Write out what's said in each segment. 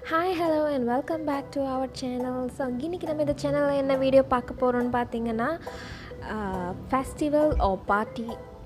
Hi, hello and welcome back to our channel. So இன்னைக்கு நம்ம இந்த சேனலில் என்ன வீடியோ பார்க்க போகிறோம்னு பார்த்தீங்கன்னா ஃபெஸ்டிவல் ஓ பார்ட்டி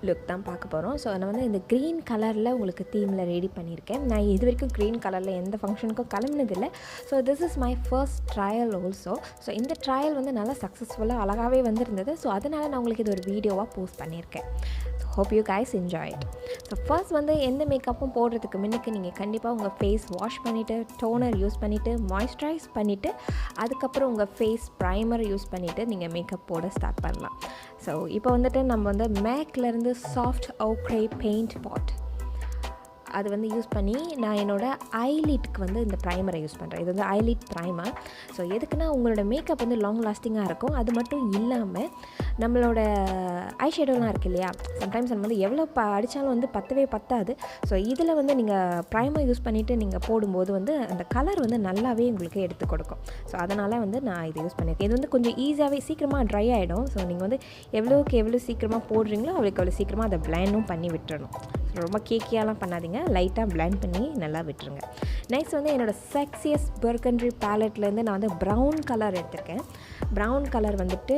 லுக் தான் பார்க்க போகிறோம். ஸோ நான் வந்து இந்த க்ரீன் கலரில் உங்களுக்கு தீமில் ரெடி பண்ணியிருக்கேன். நான் இது வரைக்கும் க்ரீன் கலரில் எந்த ஃபங்க்ஷனுக்கும் கிளம்பினதில்லை. So this is my first trial also. So இந்த ட்ரையல் வந்து நல்லா சக்ஸஸ்ஃபுல்லாக அழகாகவே வந்திருந்தது. ஸோ அதனால் நான் உங்களுக்கு இது ஒரு வீடியோவாக போஸ்ட் பண்ணியிருக்கேன். hope you guys enjoy it. So first வந்து எந்த மேக்கப்பும் போடுறதுக்கு முன்னுக்கு நீங்கள் கண்டிப்பாக உங்கள் ஃபேஸ் வாஷ் பண்ணிவிட்டு டோனர் யூஸ் பண்ணிவிட்டு மாய்ஸ்சரைஸ் பண்ணிவிட்டு அதுக்கப்புறம் உங்கள் ஃபேஸ் ப்ரைமர் யூஸ் பண்ணிவிட்டு நீங்கள் மேக்கப் போட ஸ்டார்ட் பண்ணலாம். ஸோ இப்போ வந்துட்டு நம்ம வந்து மேக்லேருந்து சாஃப்ட் ஓக்ரே பெயிண்ட் பாட் அது வந்து யூஸ் பண்ணி நான் என்னோடய ஐலிட்க்கு வந்து இந்த ப்ரைமரை யூஸ் பண்ணுறேன். இது வந்து ஐலிட் ப்ரைமர். ஸோ எதுக்குன்னா உங்களோட மேக்கப் வந்து லாங் லாஸ்டிங்காக இருக்கும். அது மட்டும் இல்லாமல் நம்மளோட ஐஷேடோலாம் இருக்குது இல்லையா, சம்டைம்ஸ் நம்ம வந்து எவ்வளோ அடித்தாலும் வந்து பத்தவே பத்தாது. ஸோ இதில் வந்து நீங்கள் ப்ரைமர் யூஸ் பண்ணிவிட்டு நீங்கள் போடும்போது வந்து அந்த கலர் வந்து நல்லாவே உங்களுக்கு எடுத்து கொடுக்கும். ஸோ அதனால் வந்து நான் இதை யூஸ் பண்ணியிருக்கேன். இது வந்து கொஞ்சம் ஈஸியாகவே சீக்கிரமாக ட்ரை ஆகிடும். ஸோ நீங்கள் வந்து எவ்வளோ சீக்கிரமாக போடுறீங்களோ அவ்வளோ சீக்கிரமாக அதை பிளெண்டும் பண்ணி விட்டுறணும். ரொம்ப கேக்கியாலாம் பண்ணாதீங்க, லைட்டாக பிளெண்ட் பண்ணி நல்லா விட்டுருங்க. நெக்ஸ்ட் வந்து என்னோடய செக்ஸியஸ்ட் பர்கண்ட்ரி பேலட்லேருந்து நான் வந்து ப்ரௌன் கலர் எடுத்திருக்கேன். ப்ரௌன் கலர் வந்துட்டு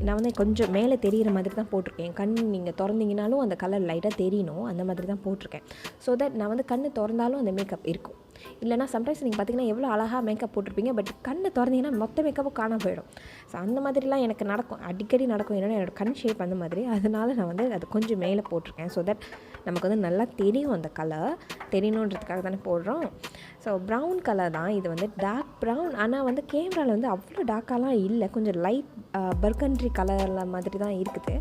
நான் வந்து கொஞ்சம் மேலே தெரிகிற மாதிரி தான் போட்டிருக்கேன். கண் நீங்கள் திறந்தீங்கனாலும் அந்த கலர் லைட்டாக தெரியணும், அந்த மாதிரி தான் போட்டிருக்கேன். ஸோ தட் நான் வந்து கண் திறந்தாலும் அந்த மேக்கப் இருக்கும். இல்லைனா சம்டைம்ஸ் நீங்கள் பார்த்தீங்கன்னா எவ்வளோ அழகாக மேக்கப் போட்டிருப்பீங்க, பட் கண்ணை திறந்தீங்கன்னா மொத்த மேக்கப்பும் காண போயிடும். ஸோ அந்த மாதிரிலாம் எனக்கு நடக்கும், அடிக்கடி நடக்கும். என்னோட கண் ஷேப் அந்த மாதிரி. அதனால நான் வந்து அது கொஞ்சம் மேலே போட்டிருக்கேன். ஸோ தட் நமக்கு வந்து நல்லா தெரியும், அந்த கலர் தெரியணுன்றதுக்காக தானே போடுறோம். ஸோ ப்ரௌன் கலர் தான் இது, வந்து டார்க் ப்ரௌன். ஆனால் வந்து கேமராவில் வந்து அவ்வளோ டார்க்காலாம் இல்லை, கொஞ்சம் லைட் பர்கண்ட்ரி கலரில் மாதிரி தான் இருக்குது.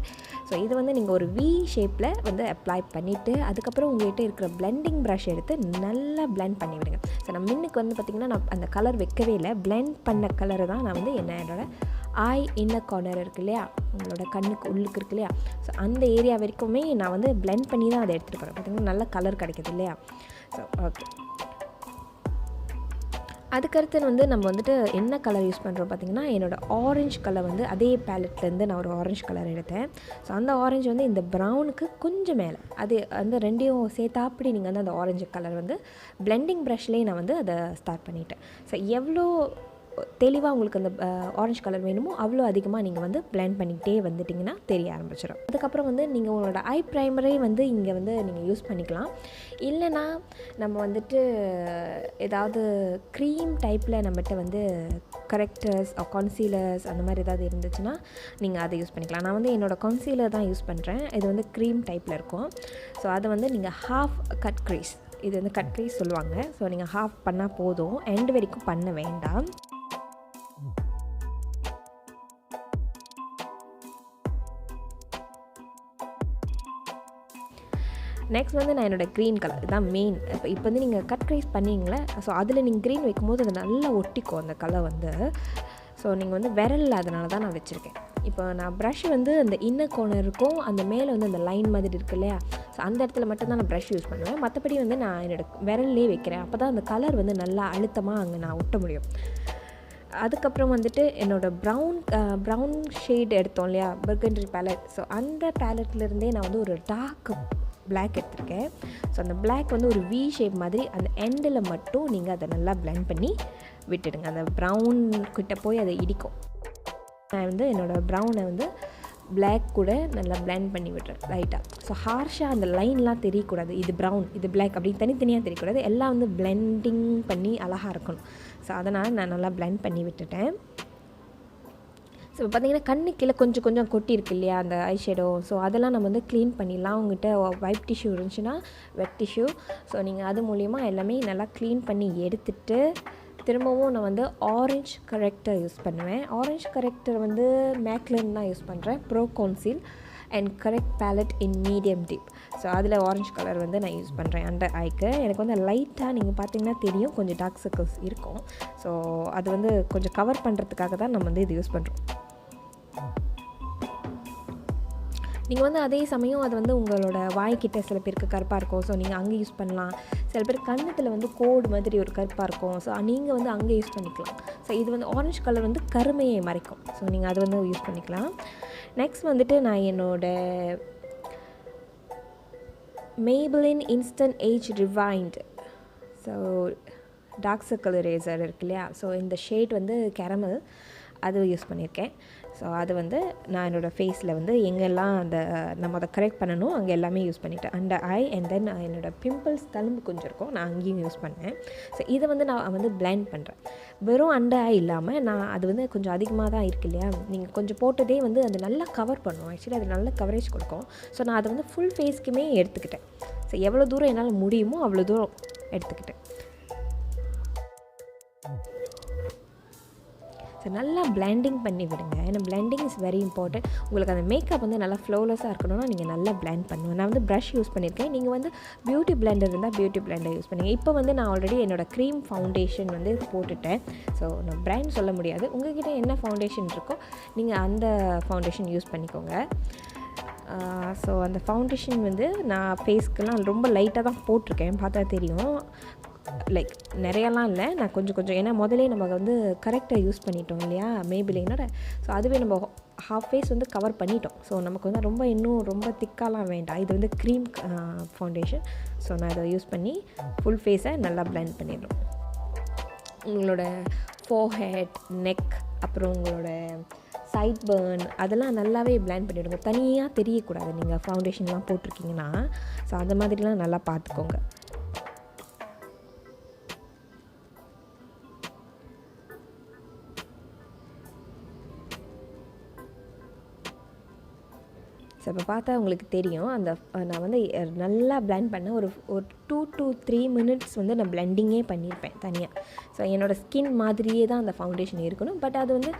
ஸோ இது வந்து நீங்கள் ஒரு வி ஷேப்பில் வந்து அப்ளை பண்ணிவிட்டு அதுக்கப்புறம் உங்கள்கிட்ட இருக்கிற பிளெண்டிங் ப்ரஷ் எடுத்து நல்லா பிளெண்ட் பண்ணி விடுங்க. ஸோ நான் முன்னுக்கு வந்து பார்த்திங்கன்னா நான் அந்த கலர் வைக்கவே இல்லை, பிளெண்ட் பண்ண கலரை தான் நான் வந்து என்னோடய ஐ இன்னர் கார்னர் இருக்குது இல்லையா, உங்களோட கண்ணுக்கு உள்ளுக்கு இருக்கு இல்லையா, ஸோ அந்த ஏரியா வரைக்குமே நான் வந்து பிளெண்ட் பண்ணி தான் அதை எடுத்துகிட்டு போகிறேன். பார்த்திங்கன்னா நல்ல கலர் கிடைக்கிது இல்லையா. ஸோ ஓகே, அதுக்கடுத்து வந்து நம்ம வந்துட்டு என்ன கலர் யூஸ் பண்ணுறோம் பார்த்திங்கன்னா என்னோடய ஆரஞ்சு கலர் வந்து அதே பேலட்லேருந்து நான் ஒரு ஆரஞ்சு கலர் எடுத்தேன். ஸோ அந்த ஆரஞ்சு வந்து இந்த ப்ரௌனுக்கு கொஞ்சம் மேலே அது அந்த ரெண்டையும் சேர்த்தாப்படி நீங்கள் வந்து அந்த ஆரஞ்சு கலர் வந்து பிளெண்டிங் ப்ரஷ்லேயே நான் வந்து அதை ஸ்டார்ட் பண்ணிட்டேன். ஸோ எவ்வளோ தெளிவாக உங்களுக்கு அந்த ஆரஞ்சு கலர் வேணுமோ அவ்வளோ அதிகமாக நீங்கள் வந்து பிளெண்ட் பண்ணிக்கிட்டே வந்துட்டிங்கன்னா தெரிய ஆரம்பிச்சிடும். அதுக்கப்புறம் வந்து நீங்கள் உங்களோட ஐ ப்ரைமரே வந்து இங்கே வந்து நீங்கள் யூஸ் பண்ணிக்கலாம். இல்லைனா நம்ம வந்துட்டு ஏதாவது க்ரீம் டைப்பில் நம்மகிட்ட வந்து கரெக்டர்ஸ் கான்சீலர்ஸ் அந்த மாதிரி ஏதாவது இருந்துச்சுன்னா நீங்கள் அதை யூஸ் பண்ணிக்கலாம். நான் வந்து என்னோடய கான்சீலர் தான் யூஸ் பண்ணுறேன். இது வந்து க்ரீம் டைப்பில் இருக்கும். ஸோ அதை வந்து நீங்கள் ஹாஃப் கட் க்ரீஸ், இது வந்து கட் க்ரீஸ் சொல்லுவாங்க. ஸோ நீங்கள் ஹாஃப் பண்ணால் போதும், எண்டு வரைக்கும் பண்ண வேண்டாம். நெக்ஸ்ட் வந்து நான் என்னோடய க்ரீன் கலர் இதுதான் மெயின். இப்போ வந்து நீங்கள் கட் க்ரீஸ் பண்ணிங்களே, ஸோ அதில் நீங்கள் க்ரீன் வைக்கும்போது அது நல்லா ஒட்டிக்கும் அந்த கலர் வந்து. ஸோ நீங்கள் வந்து விரலில் அதனால தான் நான் வச்சுருக்கேன். இப்போ நான் ப்ரஷ் வந்து அந்த இன்னர் கார்னர் இருக்கும், அந்த மேலே வந்து அந்த லைன் மாதிரி இருக்குது இல்லையா, ஸோ அந்த இடத்துல மட்டும்தான் நான் ப்ரஷ் யூஸ் பண்ணுவேன். மற்றபடி வந்து நான் என்னோடய விரல்லே வைக்கிறேன். அப்போ தான் அந்த கலர் வந்து நல்லா அழுத்தமாக அங்கே நான் ஒட்ட முடியும். அதுக்கப்புறம் வந்துட்டு என்னோடய ப்ரௌன் ஷேட் எடுத்தோம் இல்லையா பர்கண்ட்ரி பேலட், ஸோ அந்த பேலட்லேருந்தே நான் வந்து ஒரு டார்க் பிளாக் எடுத்திருக்கேன். ஸோ அந்த பிளாக் வந்து ஒரு வி ஷேப் மாதிரி அந்த எண்டில் மட்டும் நீங்கள் அதை நல்லா பிளெண்ட் பண்ணி விட்டுடுங்க. அந்த ப்ரௌன் கிட்ட போய் அதை இடிக்கும். நான் வந்து என்னோடய ப்ரௌனை வந்து பிளாக் கூட நல்லா பிளெண்ட் பண்ணி விட்டுறேன் லைட்டாக. ஸோ ஹார்ஷாக அந்த லைன்லாம் தெரியக்கூடாது, இது ப்ரௌன் இது பிளாக் அப்படின்னு தனித்தனியாக தெரியக்கூடாது, எல்லாம் வந்து பிளெண்டிங் பண்ணி அழகாக இருக்கணும். ஸோ அதனால் நான் நல்லா பிளெண்ட் பண்ணி விட்டுட்டேன். ஸோ இப்போ பார்த்திங்கன்னா கண்ணு கீழே கொஞ்சம் கொட்டியிருக்கு இல்லையா அந்த ஐஷேடோ, ஸோ அதெல்லாம் நம்ம வந்து க்ளீன் பண்ணிடலாம். உங்கள்கிட்ட வைப் டிஷ்யூ இருந்துச்சுன்னா வெட் டிஷ்யூ, ஸோ நீங்கள் அது மூலிமா எல்லாமே நல்லா க்ளீன் பண்ணி எடுத்துகிட்டு திரும்பவும் நான் வந்து ஆரஞ்ச் கரெக்டர் யூஸ் பண்ணுவேன். ஆரஞ்ச் கரெக்டர் வந்து மேக்லேருந்து தான் யூஸ் பண்ணுறேன், pro conceal and correct palette in medium deep. So அதில் ஆரஞ்ச் கலர் வந்து நான் யூஸ் பண்ணுறேன் அண்டர் ஐக்கு. எனக்கு வந்து லைட்டாக நீங்கள் பார்த்தீங்கன்னா தெரியும் கொஞ்சம் டார்க் சர்க்கிள்ஸ் இருக்கும். ஸோ அது வந்து கொஞ்சம் கவர் பண்ணுறதுக்காக தான் நம்ம வந்து இது யூஸ் பண்ணுறோம். நீங்கள் வந்து அதே சமயம் அது வந்து உங்களோட வாய்க்கிட்ட சில பேருக்கு கருப்பாக இருக்கும், ஸோ நீங்கள் அங்கே யூஸ் பண்ணலாம். சில பேர் கண்ணத்தில் வந்து கோடு மாதிரி ஒரு கருப்பாக இருக்கும், ஸோ நீங்கள் வந்து அங்கே யூஸ் பண்ணிக்கலாம். ஸோ இது வந்து ஆரஞ்சு கலர் வந்து கருமையை மறைக்கும், ஸோ நீங்கள் அது வந்து யூஸ் பண்ணிக்கலாம். நெக்ஸ்ட் வந்துட்டு நான் என்னோடய Maybelline Instant Age Rewind, so dark circle eraser இருக்கு இல்லையா, ஸோ இந்த ஷேட் வந்து கேரமல் அது யூஸ் பண்ணியிருக்கேன். ஸோ அது வந்து நான் என்னோடய ஃபேஸில் வந்து எங்கெல்லாம் அந்த நம்ம அதை கரெக்ட் பண்ணணும் அங்கே எல்லாமே யூஸ் பண்ணிவிட்டேன். அண்டர் ஐ அண்ட் தென் என்னோடய பிம்பிள்ஸ் தழும்பு கொஞ்சம் இருக்கும், நான் அங்கேயும் யூஸ் பண்ணேன். ஸோ இதை வந்து நான் வந்து பிளெண்ட் பண்ணுறேன். வெறும் அண்டர் ஐ இல்லாமல் நான் அது வந்து கொஞ்சம் அதிகமாக தான் இருக்கு இல்லையா, நீங்கள் கொஞ்சம் போட்டதே வந்து அது நல்லா கவர் பண்ணும். ஆக்சுவலி அது நல்ல கவரேஜ் கொடுக்கும். ஸோ நான் அதை வந்து ஃபுல் ஃபேஸ்க்குமே எடுத்துக்கிட்டேன். ஸோ எவ்வளோ தூரம் என்னால் முடியுமோ அவ்வளோ தூரம் எடுத்துக்கிட்டேன். ஸோ நல்லா பிளெண்டிங் பண்ணி விடுங்க. ஏன்னா பிளெண்டிங் இஸ் வெரி இம்பார்ட்டன்ட். உங்களுக்கு அந்த மேக்கப் வந்து நல்லா ஃப்ளோலெஸ்ஸாக இருக்கணும்னா நீங்கள் நல்லா பிளெண்ட் பண்ணுவேன். நான் வந்து ப்ரஷ் யூஸ் பண்ணியிருக்கேன். நீங்கள் வந்து பியூட்டி பிளெண்டர் இருந்தால் பியூட்டி பிளெண்டர் யூஸ் பண்ணுங்க. இப்போ வந்து நான் ஆல்ரெடி என்னோடய க்ரீம் ஃபவுண்டேஷன் வந்து போட்டுட்டேன். ஸோ நான் பிராண்ட் சொல்ல முடியாது, உங்கள்கிட்ட என்ன ஃபவுண்டேஷன் இருக்கோ நீங்கள் அந்த ஃபவுண்டேஷன் யூஸ் பண்ணிக்கோங்க. ஸோ அந்த ஃபவுண்டேஷன் வந்து நான் ஃபேஸ்க்கெலாம் ரொம்ப லைட்டாக தான் போட்டிருக்கேன், பார்த்தா தெரியும். லைக் நிறையலாம் இல்லை, நான் கொஞ்சம் கொஞ்சம், ஏன்னா முதலே நம்ம வந்து கரெக்டாக யூஸ் பண்ணிட்டோம் இல்லையா மேபிலினோட. ஸோ அதுவே நம்ம ஹாஃப் ஃபேஸ் வந்து கவர் பண்ணிட்டோம். ஸோ நமக்கு வந்து ரொம்ப இன்னும் ரொம்ப திக்காலாம் வேண்டாம். இது வந்து க்ரீம் ஃபவுண்டேஷன். ஸோ நான் இதை யூஸ் பண்ணி ஃபுல் ஃபேஸை நல்லா பிளெண்ட் பண்ணிடுறோம். உங்களோட ஃபோர்ஹெட், நெக், அப்புறம் உங்களோட சைட் பர்ன் அதெல்லாம் நல்லாவே பிளெண்ட் பண்ணிவிடுங்க. தனியாக தெரியக்கூடாது நீங்கள் ஃபவுண்டேஷன்லாம் போட்டிருக்கீங்கன்னா. ஸோ அந்த மாதிரிலாம் நல்லா பார்த்துக்கோங்க. ஸோ இப்போ பார்த்தா உங்களுக்கு தெரியும், அந்த நான் வந்து நல்லா பிளெண்ட் பண்ண ஒரு 2 to 3 minutes வந்து நான் பிளெண்டிங்கே பண்ணியிருப்பேன் தனியாக. ஸோ என்னோடய ஸ்கின் மாதிரியே தான் அந்த ஃபவுண்டேஷன் இருக்கணும். பட் அது வந்து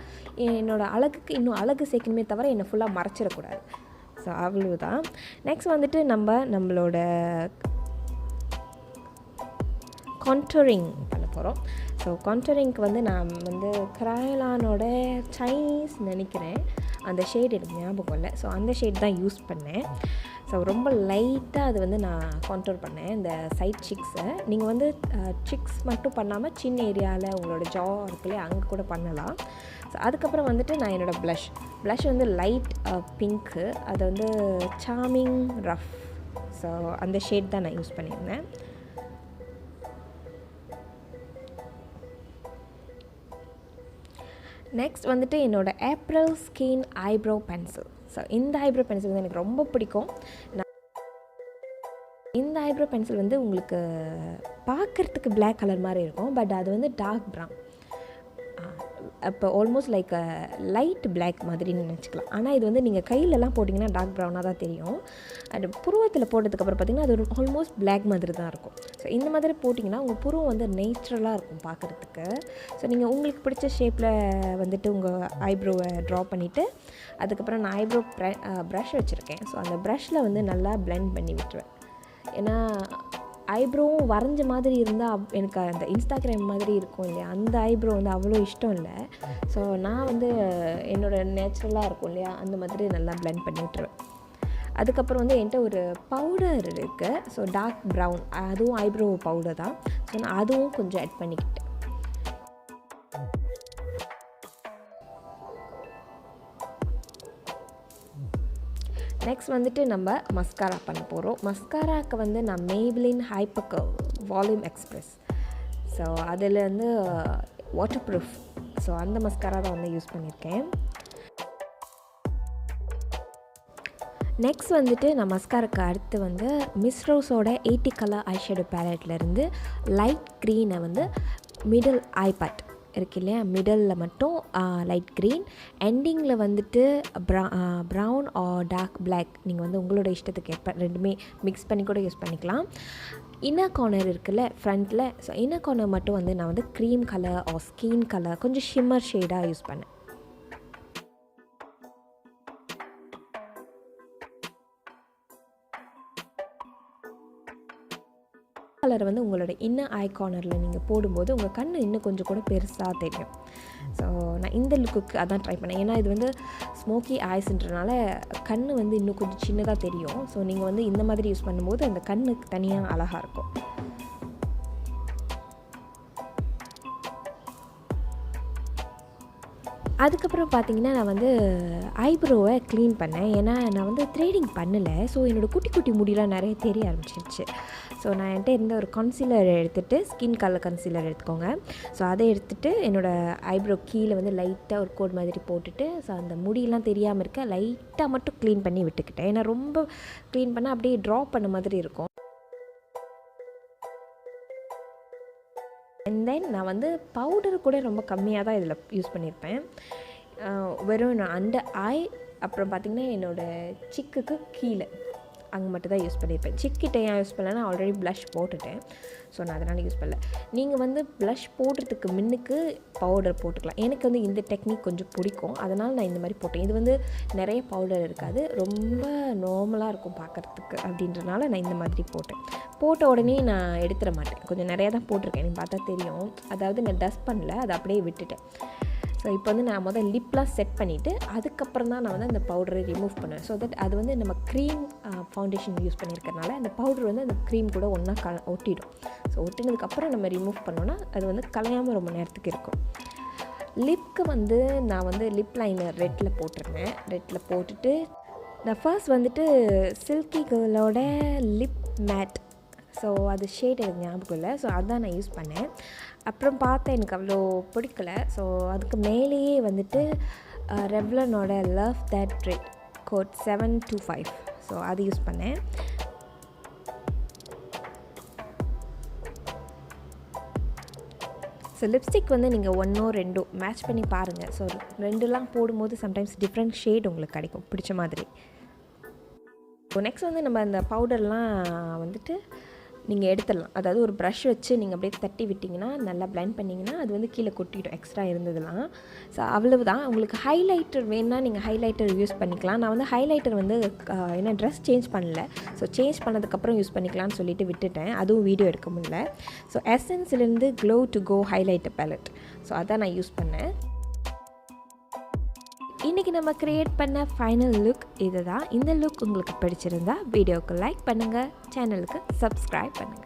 என்னோடய அழகுக்கு இன்னும் அழகு சேர்க்கணுமே தவிர என்னை ஃபுல்லாக மறைச்சிடக்கூடாது. ஸோ அவ்வளவுதான். நெக்ஸ்ட் வந்துட்டு நம்மளோட கான்டூரிங் பண்ண போகிறோம். ஸோ கான்டூரிங்க்கு வந்து நான் வந்து கிராயோலானோட சைனீஸ் நினைக்கிறேன் அந்த ஷேட் எனக்கு ஞாபகம் இல்லை. ஸோ அந்த ஷேட் தான் யூஸ் பண்ணேன். ஸோ ரொம்ப லைட்டாக அது வந்து நான் கான்டூர் பண்ணேன் இந்த சைட் சிக்ஸை. நீங்கள் வந்து சிக்ஸ் மட்டும் பண்ணாமல் சின்ன ஏரியாவில் உங்களோட ஜா இருக்குல்லையே அங்கே கூட பண்ணலாம். ஸோ அதுக்கப்புறம் வந்துட்டு நான் என்னோடய ப்ளஷ் வந்து லைட் பிங்க்கு, அது வந்து சார்மிங் ரஃப். ஸோ அந்த ஷேட் தான் நான் யூஸ் பண்ணியிருந்தேன். நெக்ஸ்ட் வந்துட்டு என்னோடய April skin eyebrow pencil. So இந்த ஐப்ரோ பென்சில் வந்து எனக்கு ரொம்ப பிடிக்கும். இந்த ஐப்ரோ பென்சில் வந்து உங்களுக்கு பார்க்குறதுக்கு பிளாக் கலர் மாதிரி இருக்கும், பட் அது வந்து டார்க் ப்ரவுன். இப்போ ஆல்மோஸ்ட் லைக் லைட் பிளாக் மாதிரின்னு நினச்சிக்கலாம். ஆனால் இது வந்து நீங்கள் கையிலலாம் போட்டிங்கன்னா டார்க் ப்ரௌனாக தான் தெரியும். அது புருவத்தில் போட்டதுக்கப்புறம் பார்த்திங்கன்னா அது ஒரு ஆல்மோஸ்ட் பிளாக் மாதிரி தான் இருக்கும். ஸோ இந்த மாதிரி போட்டிங்கன்னா உங்கள் புருவம் வந்து நேச்சுரலாக இருக்கும் பார்க்குறதுக்கு. ஸோ நீங்கள் உங்களுக்கு பிடிச்ச ஷேப்பில் வந்துட்டு உங்கள் ஐப்ரோவை ட்ரா பண்ணிவிட்டு அதுக்கப்புறம் நான் ஐப்ரோ ப்ரஷ் வச்சுருக்கேன். ஸோ அந்த ப்ரஷில் வந்து நல்லா பிளெண்ட் பண்ணி விட்டுருவேன். ஏன்னா ஐப்ரோவும் வரைஞ்ச மாதிரி இருந்தால் எனக்கு அந்த இன்ஸ்டாகிராம் மாதிரி இருக்கும் இல்லையா, அந்த ஐப்ரோ வந்து அவ்வளோ இஷ்டம் இல்லை. ஸோ நான் வந்து என்னோடய நேச்சுரலாக இருக்கும் இல்லையா அந்த மாதிரி நல்லா பிளெண்ட் பண்ணி விட்டுருவேன். அதுக்கப்புறம் வந்து என்கிட்ட ஒரு பவுடர் இருக்குது. ஸோ டார்க் ப்ரௌன், அதுவும் ஐப்ரோ பவுடர் தான். ஸோ நான் அதுவும் கொஞ்சம் ஆட் பண்ணிக்கிட்டேன். நெக்ஸ்ட் வந்துட்டு நம்ம மஸ்காரா பண்ண போகிறோம். மஸ்காராவுக்கு வந்து நான் Maybelline hyper curve volume express. So அதில் வந்து வாட்டர் ப்ரூஃப். ஸோ அந்த மஸ்காரா தான் வந்து யூஸ் பண்ணியிருக்கேன். நெக்ஸ்ட் வந்துட்டு நான் மஸ்காராக்கு அடுத்து வந்து மிஸ் ரோஸோட 80 கலர் ஐஷேடோ பேலட்லேருந்து லைட் க்ரீனை வந்து மிடில் ஐபட் இருக்கு இல்லையா, மிடலில் மட்டும் லைட் க்ரீன், எண்டிங்கில் வந்துட்டு ப்ரௌன் ஆர் டார்க் பிளாக். நீங்கள் வந்து உங்களோட இஷ்டத்துக்கு ஏற்ப ரெண்டுமே மிக்ஸ் பண்ணி கூட யூஸ் பண்ணிக்கலாம். இன்னர் கார்னர் இருக்குல்ல ஃப்ரண்ட்டில், ஸோ இன்னர் கார்னர் மட்டும் வந்து நான் வந்து cream colour or skin colour கொஞ்சம் ஷிம்மர் ஷேடாக யூஸ் பண்ணேன். கலர் வந்து உங்களோட இன்னர் ஐ கார்னரில் நீங்கள் போடும்போது உங்கள் கண் இன்னும் கொஞ்சம் கூட பெருசாக தெரியும். ஸோ நான் இந்த லுக்குக்கு அதான் ட்ரை பண்ணேன். ஏன்னா இது வந்து ஸ்மோக்கி ஐஸ்ன்றனால கண் வந்து இன்னும் கொஞ்சம் சின்னதாக தெரியும். ஸோ நீங்கள் வந்து இந்த மாதிரி யூஸ் பண்ணும்போது அந்த கண்ணுக்கு தனியாக அழகாக இருக்கும். அதுக்கப்புறம் பார்த்திங்கன்னா நான் வந்து ஐப்ரோவை க்ளீன் பண்ணேன். ஏன்னா நான் வந்து த்ரெடிங் பண்ணலை. ஸோ என்னோடய குட்டி குட்டி முடியெலாம் நிறைய தெரிய ஆரம்பிச்சிருச்சு. ஸோ நான் என்கிட்ட இருந்த ஒரு கன்சீலர் எடுத்துகிட்டு ஸ்கின் கலர் கன்சீலர் எடுத்துக்கோங்க. ஸோ அதை எடுத்துகிட்டு என்னோடய ஐப்ரோ கீழே வந்து லைட்டாக ஒரு கோட் மாதிரி போட்டுட்டு ஸோ அந்த முடியெல்லாம் தெரியாமல் இருக்க லைட்டாக மட்டும் க்ளீன் பண்ணி விட்டுக்கிட்டேன். ஏன்னா ரொம்ப க்ளீன் பண்ணால் அப்படியே ட்ராப் பண்ண மாதிரி இருக்கும். அண்ட் தென் நான் வந்து பவுடர் கூட ரொம்ப கம்மியாக தான் இதில் யூஸ் பண்ணியிருப்பேன். வெறும் நான் அண்டர் ஐ அப்புறம் பார்த்திங்கன்னா என்னோடய சிக்குக்கு கீழே அங்கே மட்டும் தான் யூஸ் பண்ணியிருப்பேன். சிக்கிட்ட ஏன் யூஸ் பண்ணலன்னா ஆல்ரெடி ப்ளஷ் போட்டுட்டேன். ஸோ நான் அதனால் யூஸ் பண்ணல. நீங்கள் வந்து ப்ளஷ் போடுறதுக்கு முன்னுக்கு பவுடர் போட்டுக்கலாம். எனக்கு வந்து இந்த டெக்னிக் கொஞ்சம் பிடிக்கும், அதனால் நான் இந்த மாதிரி போட்டேன். இது வந்து நிறைய பவுடர் இருக்காது, ரொம்ப நார்மலாக இருக்கும் பார்க்குறதுக்கு அப்படின்றனால நான் இந்த மாதிரி போட்டேன். போட்ட உடனே நான் எடுத்துட மாட்டேன், கொஞ்சம் நிறையா தான் போட்டிருக்கேன், எனக்கு பார்த்தா தெரியும். அதாவது நான் டஸ்ட் பண்ணல, அதை அப்படியே விட்டுட்டேன். ஸோ இப்போ வந்து நான் முதல் லிப்லாம் செட் பண்ணிவிட்டு அதுக்கப்புறம் தான் நான் வந்து அந்த பவுடரை ரிமூவ் பண்ணுவேன். ஸோ தட் அது வந்து நம்ம க்ரீம் ஃபவுண்டேஷன் யூஸ் பண்ணியிருக்கறனால அந்த பவுடர் வந்து அந்த க்ரீம் கூட ஒன்றா ஒட்டிடும். ஸோ ஒட்டினதுக்கப்புறம் நம்ம ரிமூவ் பண்ணோன்னா அது வந்து கலையாமல் ரொம்ப நேரத்துக்கு இருக்கும். லிப்க்கு வந்து நான் வந்து லிப் லைனர் ரெட்டில் போட்டிருந்தேன். ரெட்டில் போட்டுட்டு நான் ஃபர்ஸ்ட் வந்துட்டு சில்கி கேர்ளோட லிப் மேட், ஸோ அது ஷேட் எனக்கு ஞாபகம் இல்லை, ஸோ அதுதான் நான் யூஸ் பண்ணேன். அப்புறம் பார்த்தேன் எனக்கு அவ்வளோ பிடிக்கல. ஸோ அதுக்கு மேலேயே வந்துட்டு ரெவ்லனோட love that red code 725, so அது யூஸ் பண்ணேன். ஸோ லிப்ஸ்டிக் வந்து நீங்கள் 1 or 2 மேட்ச் பண்ணி பாருங்கள். ஸோ 2லாம் போடும்போது சம்டைம்ஸ் டிஃப்ரெண்ட் ஷேட் உங்களுக்கு கிடைக்கும் பிடிச்ச மாதிரி. ஸோ நெக்ஸ்ட் வந்து நம்ம அந்த பவுடர்லாம் வந்துட்டு நீங்கள் எடுத்துடலாம். அதாவது ஒரு ப்ரஷ் வச்சு நீங்கள் அப்படியே தட்டி விட்டிங்கன்னா நல்லா பிளெண்ட் பண்ணிங்கன்னா அது வந்து கீழே கொட்டிடும் எக்ஸ்ட்ரா இருந்ததுலாம். ஸோ அவ்வளவுதான். உங்களுக்கு ஹைலைட்டர் வேணுன்னா நீங்கள் ஹைலைட்டர் யூஸ் பண்ணிக்கலாம். நான் வந்து ஹைலைட்டர் வந்து என்ன ட்ரெஸ் சேஞ்ச் பண்ணல, ஸோ சேஞ்ச் பண்ணதுக்கப்புறம் யூஸ் பண்ணிக்கலாம்னு சொல்லிட்டு விட்டுட்டேன், அதுவும் வீடியோ எடுக்க முடியல. ஸோ எசன்ஸ்லேருந்து glow to go highlighter palette, so அதான் நான் யூஸ் பண்ணேன். இன்றைக்கி நம்ம க்ரியேட் பண்ண ஃபைனல் லுக் இது தான். இந்த லுக் உங்களுக்கு பிடிச்சிருந்தா வீடியோவுக்கு லைக் பண்ணுங்கள், சேனலுக்கு சப்ஸ்கிரைப் பண்ணுங்கள்.